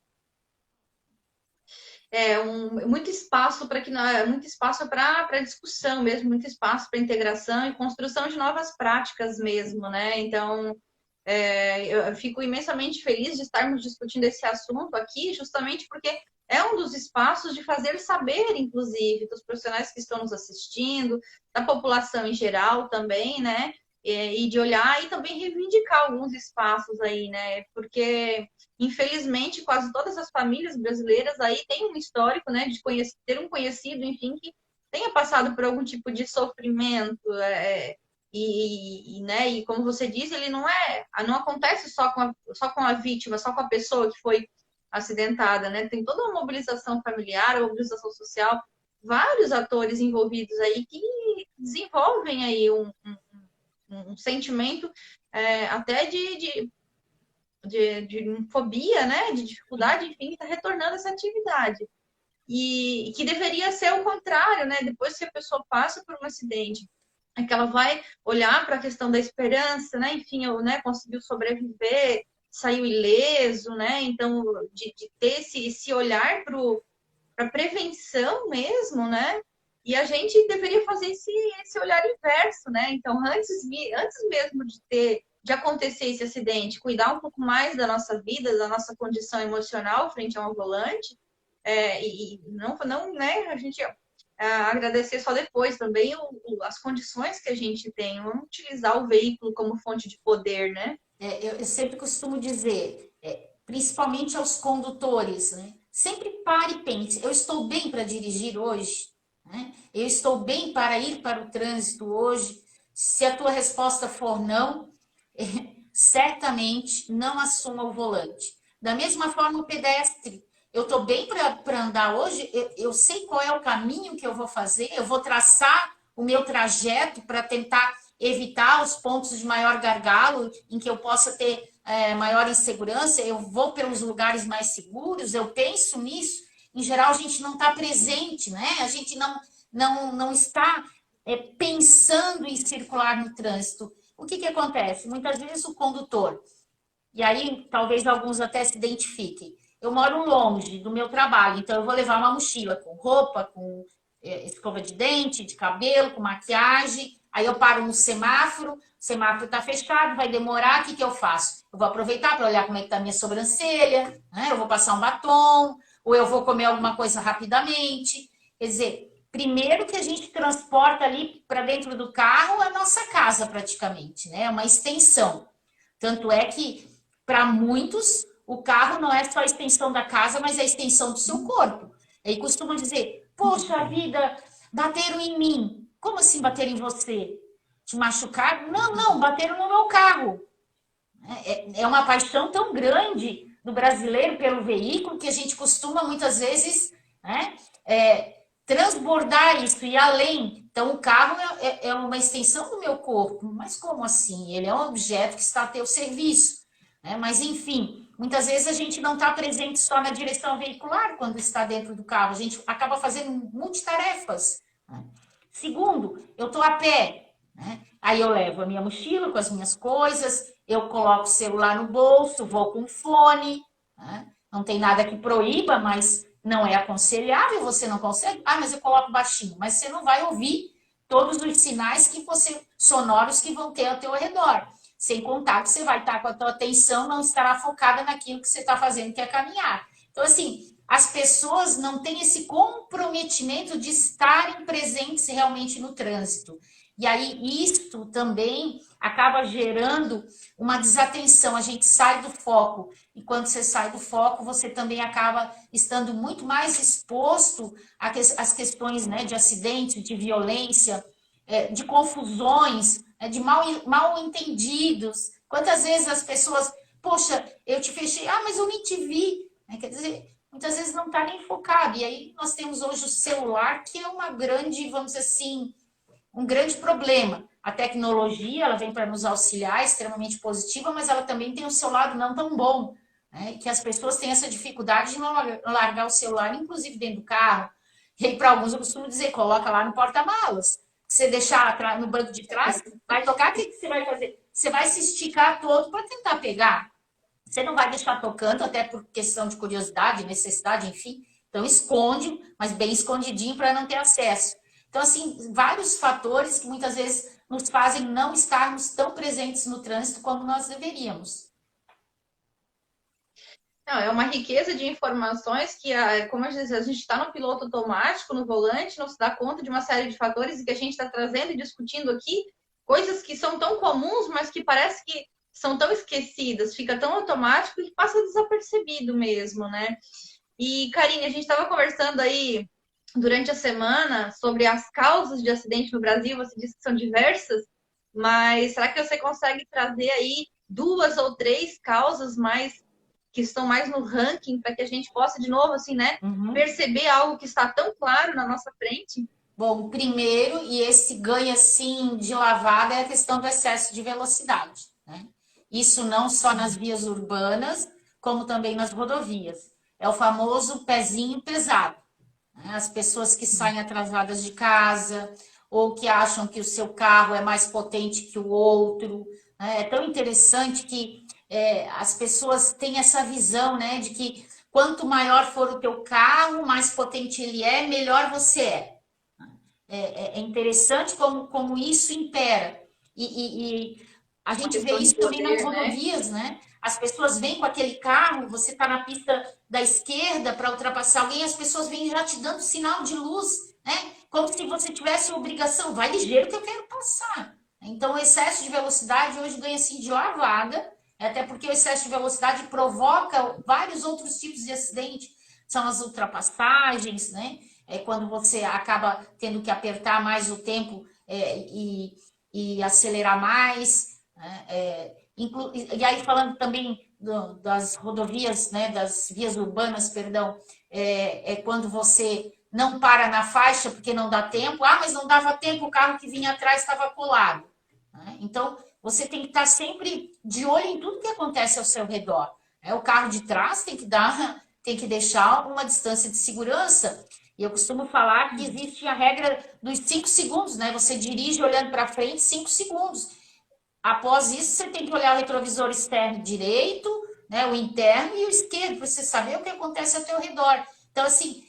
Muito espaço para muito espaço para discussão mesmo, muito espaço para integração e construção de novas práticas mesmo, né? Então, eu fico imensamente feliz de estarmos discutindo esse assunto aqui, justamente porque é um dos espaços de fazer saber, inclusive, dos profissionais que estão nos assistindo, da população em geral também, né? E de olhar e também reivindicar alguns espaços aí, né? Porque, infelizmente, quase todas as famílias brasileiras aí têm um histórico, né? De ter um conhecido, enfim, que tenha passado por algum tipo de sofrimento, né, e como você disse, ele não acontece só com a vítima, só com a pessoa que foi acidentada, né? Tem toda uma mobilização familiar, uma mobilização social, vários atores envolvidos aí que desenvolvem aí um sentimento até de fobia, né? De dificuldade, enfim, está retornando essa atividade. E que deveria ser o contrário, né? Depois que a pessoa passa por um acidente, é que ela vai olhar para a questão da esperança, né? Enfim, conseguiu sobreviver, saiu ileso, né? Então, de ter esse olhar para prevenção mesmo, né? E a gente deveria fazer esse olhar inverso, né? Então, antes mesmo de acontecer esse acidente, cuidar um pouco mais da nossa vida, da nossa condição emocional frente a um volante, e não, né? A gente agradecer só depois também as condições que a gente tem, vamos utilizar o veículo como fonte de poder, né? Eu sempre costumo dizer, principalmente aos condutores, né? Sempre pare e pense, eu estou bem para dirigir hoje? Né? Eu estou bem para ir para o trânsito hoje? Se a tua resposta for não, certamente não assuma o volante. Da mesma forma, o pedestre. Eu estou bem para andar hoje, eu sei qual é o caminho que eu vou fazer, eu vou traçar o meu trajeto para tentar evitar os pontos de maior gargalo, em que eu possa ter maior insegurança, eu vou pelos lugares mais seguros, eu penso nisso. Em geral, a gente não está presente, né? A gente não está pensando em circular no trânsito. O que acontece? Muitas vezes o condutor, e aí talvez alguns até se identifiquem, eu moro longe do meu trabalho, então eu vou levar uma mochila com roupa, com escova de dente, de cabelo, com maquiagem. Aí eu paro no semáforo, o semáforo está fechado, vai demorar, o que eu faço? Eu vou aproveitar para olhar como é que está a minha sobrancelha, né? Eu vou passar um batom, ou eu vou comer alguma coisa rapidamente. Quer dizer, primeiro que a gente transporta ali para dentro do carro a nossa casa praticamente, né? É uma extensão. Tanto é que, para muitos, o carro não é só a extensão da casa, mas é a extensão do seu corpo. E costumam dizer, poxa vida, bateram em mim. Como assim bateram em você? Te machucaram? Não, não, bateram no meu carro. É uma paixão tão grande do brasileiro pelo veículo que a gente costuma muitas vezes, né, transbordar isso e além. Então, o carro é uma extensão do meu corpo, mas como assim? Ele é um objeto que está a teu serviço. Né? Mas, enfim, muitas vezes a gente não está presente só na direção veicular quando está dentro do carro, a gente acaba fazendo multitarefas. Né? Segundo, eu estou a pé, né? Aí eu levo a minha mochila com as minhas coisas, eu coloco o celular no bolso, vou com fone, né? Não tem nada que proíba, mas não é aconselhável, você não consegue. Ah, mas eu coloco baixinho, mas você não vai ouvir todos os sinais que sonoros que vão ter ao teu redor. Sem contar que você vai estar com a tua atenção, não estará focada naquilo que você está fazendo, que é caminhar. Então, assim, as pessoas não têm esse comprometimento de estarem presentes realmente no trânsito. E aí, isto também acaba gerando uma desatenção, a gente sai do foco. E quando você sai do foco, você também acaba estando muito mais exposto às questões, né, de acidentes, de violência, de confusões, de mal entendidos. Quantas vezes as pessoas, poxa, eu te fechei, ah, mas eu nem te vi. Quer dizer, muitas vezes não está nem focado. E aí nós temos hoje o celular, que é uma grande, vamos dizer assim, um grande problema. A tecnologia, ela vem para nos auxiliar, extremamente positiva, mas ela também tem o seu lado não tão bom, né? Que as pessoas têm essa dificuldade de não largar o celular, inclusive dentro do carro. E aí, para alguns, eu costumo dizer, coloca lá no porta-malas. Se você deixar no banco de trás, vai tocar, o que você vai fazer? Você vai se esticar todo para tentar pegar. Você não vai deixar tocando, até por questão de curiosidade, necessidade, enfim. Então, esconde, mas bem escondidinho para não ter acesso. Então, assim, vários fatores que muitas vezes nos fazem não estarmos tão presentes no trânsito como nós deveríamos. Não, é uma riqueza de informações que, como eu disse, a gente está no piloto automático, no volante, não se dá conta de uma série de fatores e que a gente está trazendo e discutindo aqui, coisas que são tão comuns, mas que parece que são tão esquecidas, fica tão automático que passa desapercebido mesmo, né? E, Karine, a gente estava conversando aí durante a semana sobre as causas de acidente no Brasil, você disse que são diversas, mas será que você consegue trazer aí 2 ou 3 causas mais que estão mais no ranking para que a gente possa, de novo, assim, né, perceber algo que está tão claro na nossa frente? Bom, primeiro, e esse ganha assim de lavada, é a questão do excesso de velocidade, né? Isso não só nas vias urbanas, como também nas rodovias. É o famoso pezinho pesado. As pessoas que saem atrasadas de casa ou que acham que o seu carro é mais potente que o outro. É tão interessante que as pessoas têm essa visão, né, de que quanto maior for o teu carro, mais potente ele é, melhor você é. É interessante como isso impera. E a gente vê isso também nas rodovias, né? As pessoas vêm com aquele carro, você está na pista da esquerda para ultrapassar alguém, as pessoas vêm já te dando sinal de luz, né? Como se você tivesse a obrigação, vai ligeiro que eu quero passar. Então, o excesso de velocidade hoje ganha assim de lavada, até porque o excesso de velocidade provoca vários outros tipos de acidente. São as ultrapassagens, né? É quando você acaba tendo que apertar mais o tempo e acelerar mais, né? E aí falando também das rodovias, né, das vias urbanas, perdão, quando você não para na faixa porque não dá tempo, mas não dava tempo, o carro que vinha atrás estava colado. Né? Então, você tem que estar sempre de olho em tudo que acontece ao seu redor. O carro de trás tem que deixar uma distância de segurança. E eu costumo falar que existe a regra dos 5 segundos, né? Você dirige olhando para frente 5 segundos. Após isso, você tem que olhar o retrovisor externo direito, né, o interno e o esquerdo, para você saber o que acontece ao teu redor. Então, assim,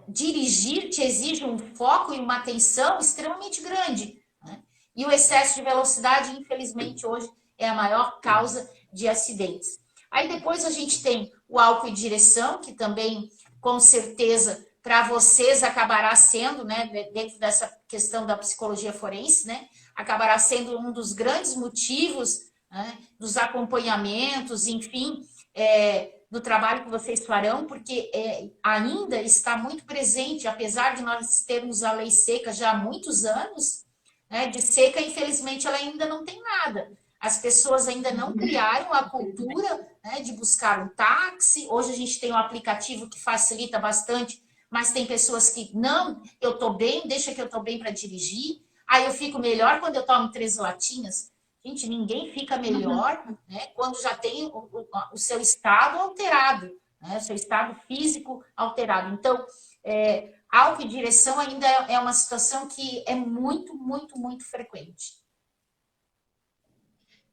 dirigir te exige um foco e uma atenção extremamente grande. Né? E o excesso de velocidade, infelizmente, hoje é a maior causa de acidentes. Aí depois a gente tem o álcool em direção, que também, com certeza, para vocês acabará sendo, né, dentro dessa questão da psicologia forense, né, acabará sendo um dos grandes motivos, né, dos acompanhamentos, enfim, do trabalho que vocês farão, porque ainda está muito presente, apesar de nós termos a lei seca já há muitos anos, né, de seca, infelizmente, ela ainda não tem nada. As pessoas ainda não criaram a cultura, né, de buscar um táxi. Hoje a gente tem um aplicativo que facilita bastante, mas tem pessoas que, não, eu estou bem, deixa que eu estou bem para dirigir. Aí eu fico melhor quando eu tomo 3 latinhas. Gente, ninguém fica melhor, né, quando já tem o seu estado alterado, né, o seu estado físico alterado. Então, álcool e direção ainda é uma situação que é muito, muito, muito frequente.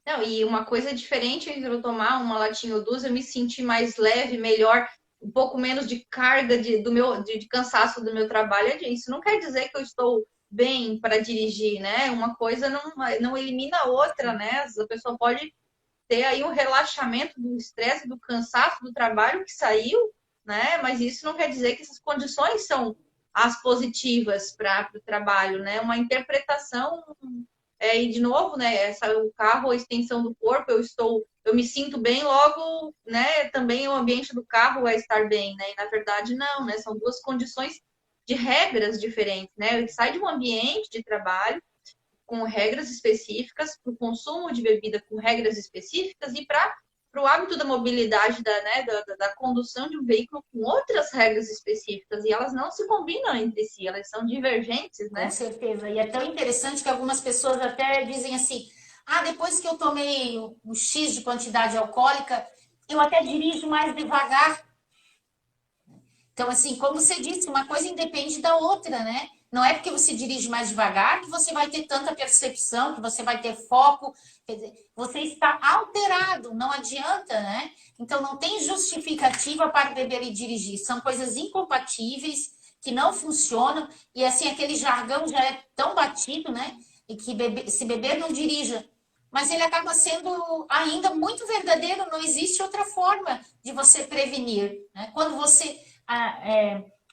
Não, e uma coisa diferente entre eu tomar uma latinha ou duas, eu me sentir mais leve, melhor, um pouco menos de carga de cansaço do meu trabalho. Isso não quer dizer que eu estou bem para dirigir, né? Uma coisa não elimina a outra, né? A pessoa pode ter aí um relaxamento do estresse, do cansaço do trabalho que saiu, né? Mas isso não quer dizer que essas condições são as positivas para o trabalho, né? Uma interpretação e de novo, né? O carro, a extensão do corpo, eu me sinto bem, logo, né? Também o ambiente do carro vai estar bem, né? E na verdade não, né? São duas condições de regras diferentes, né? Ele sai de um ambiente de trabalho com regras específicas, para o consumo de bebida com regras específicas e para o hábito da mobilidade, da condução de um veículo com outras regras específicas. E elas não se combinam entre si, elas são divergentes, Com né? certeza. E é tão interessante que algumas pessoas até dizem assim: ah, depois que eu tomei um X de quantidade alcoólica, eu até dirijo mais devagar. Então, assim, como você disse, uma coisa independe da outra, né? Não é porque você dirige mais devagar que você vai ter tanta percepção, que você vai ter foco. Quer dizer, você está alterado, não adianta, né? Então, não tem justificativa para beber e dirigir. São coisas incompatíveis, que não funcionam. E, assim, aquele jargão já é tão batido, né? E que se beber, não dirija. Mas ele acaba sendo ainda muito verdadeiro. Não existe outra forma de você prevenir, né? Quando você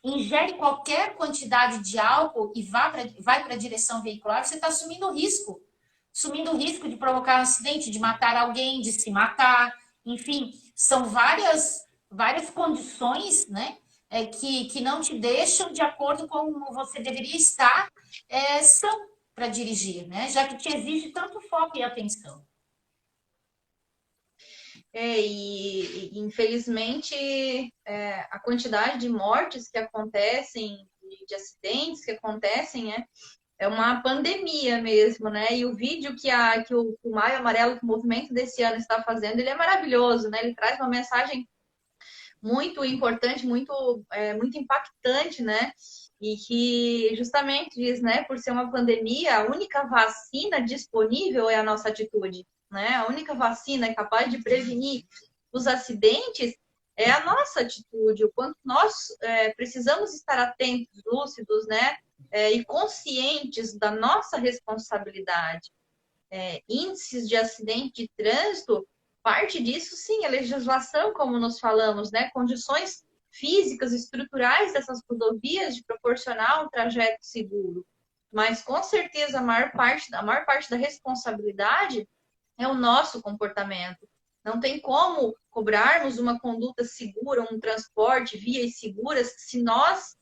ingere qualquer quantidade de álcool e vai para a direção veicular, você está assumindo o risco de provocar um acidente, de matar alguém, de se matar, enfim, são várias condições, né, que não te deixam de acordo com como você deveria estar são para dirigir, né, já que te exige tanto foco e atenção. Infelizmente, a quantidade de mortes que acontecem, de acidentes que acontecem, é uma pandemia mesmo, né? E o vídeo que o Maio Amarelo, que o movimento desse ano está fazendo, ele é maravilhoso, né? Ele traz uma mensagem muito importante, muito impactante, né? E que justamente diz, né, por ser uma pandemia, a única vacina disponível é a nossa atitude, né? A única vacina capaz de prevenir os acidentes é a nossa atitude, o quanto nós precisamos estar atentos, lúcidos, né? E conscientes da nossa responsabilidade. Índices de acidente de trânsito, parte disso, sim, a legislação, como nós falamos, né? Condições físicas, estruturais dessas rodovias de proporcionar um trajeto seguro. Mas, com certeza, a maior parte da responsabilidade é o nosso comportamento. Não tem como cobrarmos uma conduta segura, um transporte, vias seguras, se nós,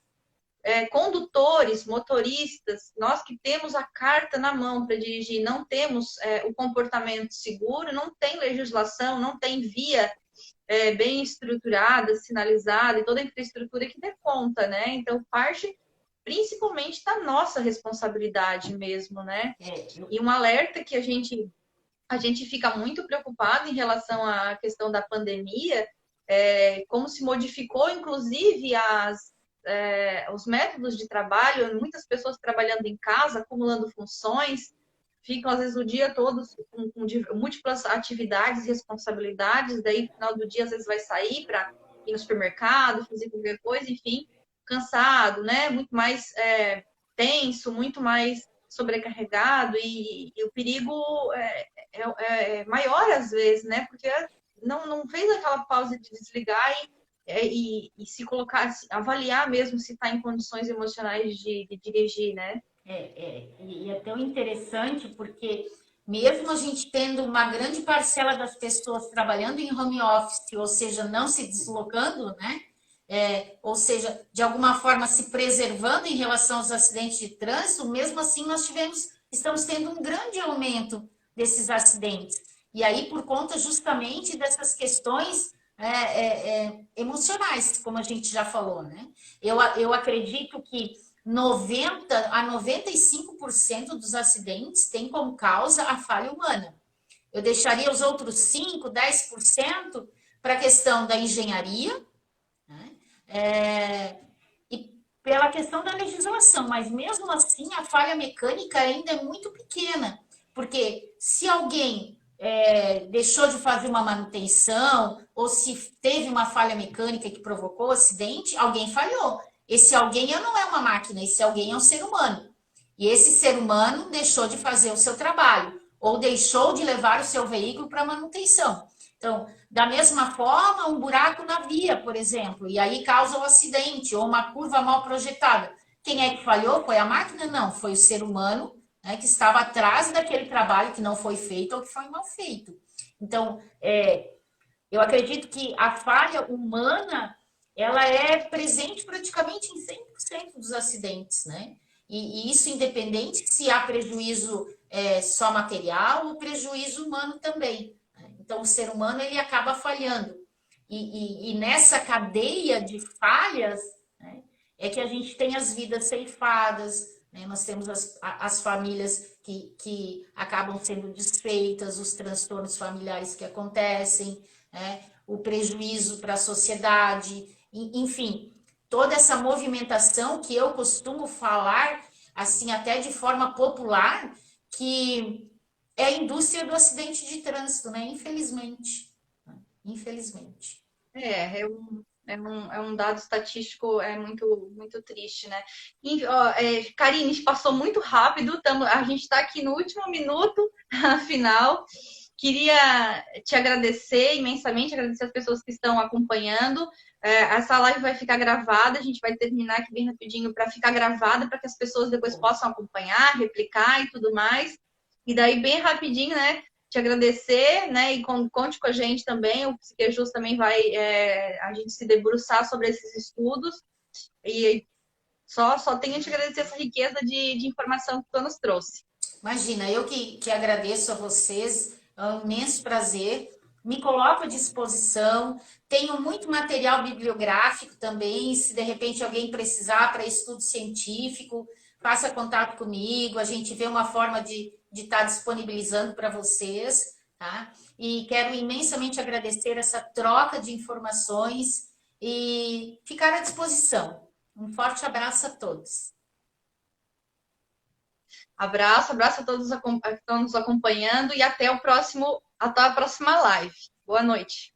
condutores, motoristas, nós que temos a carta na mão para dirigir, não temos o comportamento seguro, não tem legislação, não tem via bem estruturada, sinalizada e toda a infraestrutura que dê conta, né? Então, parte principalmente da nossa responsabilidade mesmo, né? E um alerta que a gente fica muito preocupado em relação à questão da pandemia, como se modificou, inclusive, os métodos de trabalho, muitas pessoas trabalhando em casa, acumulando funções, ficam, às vezes, o dia todo com múltiplas atividades e responsabilidades, daí, no final do dia, às vezes, vai sair para ir no supermercado, fazer qualquer coisa, enfim, cansado, né? Muito mais tenso, muito mais sobrecarregado, e o perigo é maior, às vezes, né? Porque não fez aquela pausa de desligar e se colocar, avaliar mesmo se está em condições emocionais de dirigir, né? E é tão interessante porque mesmo a gente tendo uma grande parcela das pessoas trabalhando em home office, ou seja, não se deslocando, né? Ou seja, de alguma forma se preservando em relação aos acidentes de trânsito, mesmo assim estamos tendo um grande aumento desses acidentes. E aí, por conta justamente dessas questões emocionais, como a gente já falou, né? Eu acredito que 90 a 95% dos acidentes têm como causa a falha humana. Eu deixaria os outros 5, 10% para a questão da engenharia, né? E pela questão da legislação, mas mesmo assim a falha mecânica ainda é muito pequena, porque se alguém deixou de fazer uma manutenção ou se teve uma falha mecânica que provocou o acidente, alguém falhou. Esse alguém não é uma máquina, esse alguém é um ser humano. E esse ser humano deixou de fazer o seu trabalho ou deixou de levar o seu veículo para manutenção. Então, da mesma forma, um buraco na via, por exemplo, e aí causa um acidente ou uma curva mal projetada. Quem é que falhou? Foi a máquina? Não, foi o ser humano, né, que estava atrás daquele trabalho que não foi feito ou que foi mal feito. Então, eu acredito que a falha humana ela é presente praticamente em 100% dos acidentes, né? E isso independente se há prejuízo só material ou prejuízo humano também. Né? Então, o ser humano ele acaba falhando. E nessa cadeia de falhas, né, é que a gente tem as vidas ceifadas, né? Nós temos as famílias que acabam sendo desfeitas, os transtornos familiares que acontecem, né? O prejuízo para a sociedade, enfim, toda essa movimentação que eu costumo falar, assim, até de forma popular, que é a indústria do acidente de trânsito, né? Infelizmente. Infelizmente. É um dado estatístico muito, muito triste, né? E, ó, Karine, passou muito rápido, a gente está aqui no último minuto final. Queria te agradecer imensamente, agradecer as pessoas que estão acompanhando. Essa live vai ficar gravada, a gente vai terminar aqui bem rapidinho para ficar gravada, para que as pessoas depois possam acompanhar, replicar e tudo mais. E daí, bem rapidinho, né? Te agradecer, né? E conte com a gente também. O Psiquejus também vai a gente se debruçar sobre esses estudos. E só tenho a te agradecer essa riqueza de informação que tu nos trouxe. Imagina, eu que agradeço a vocês, é um imenso prazer. Me coloco à disposição. Tenho muito material bibliográfico também, se de repente alguém precisar para estudo científico, faça contato comigo, a gente vê uma forma de estar disponibilizando para vocês, tá? E quero imensamente agradecer essa troca de informações e ficar à disposição. Um forte abraço a todos. Abraço a todos que estão nos acompanhando e até a próxima live. Boa noite.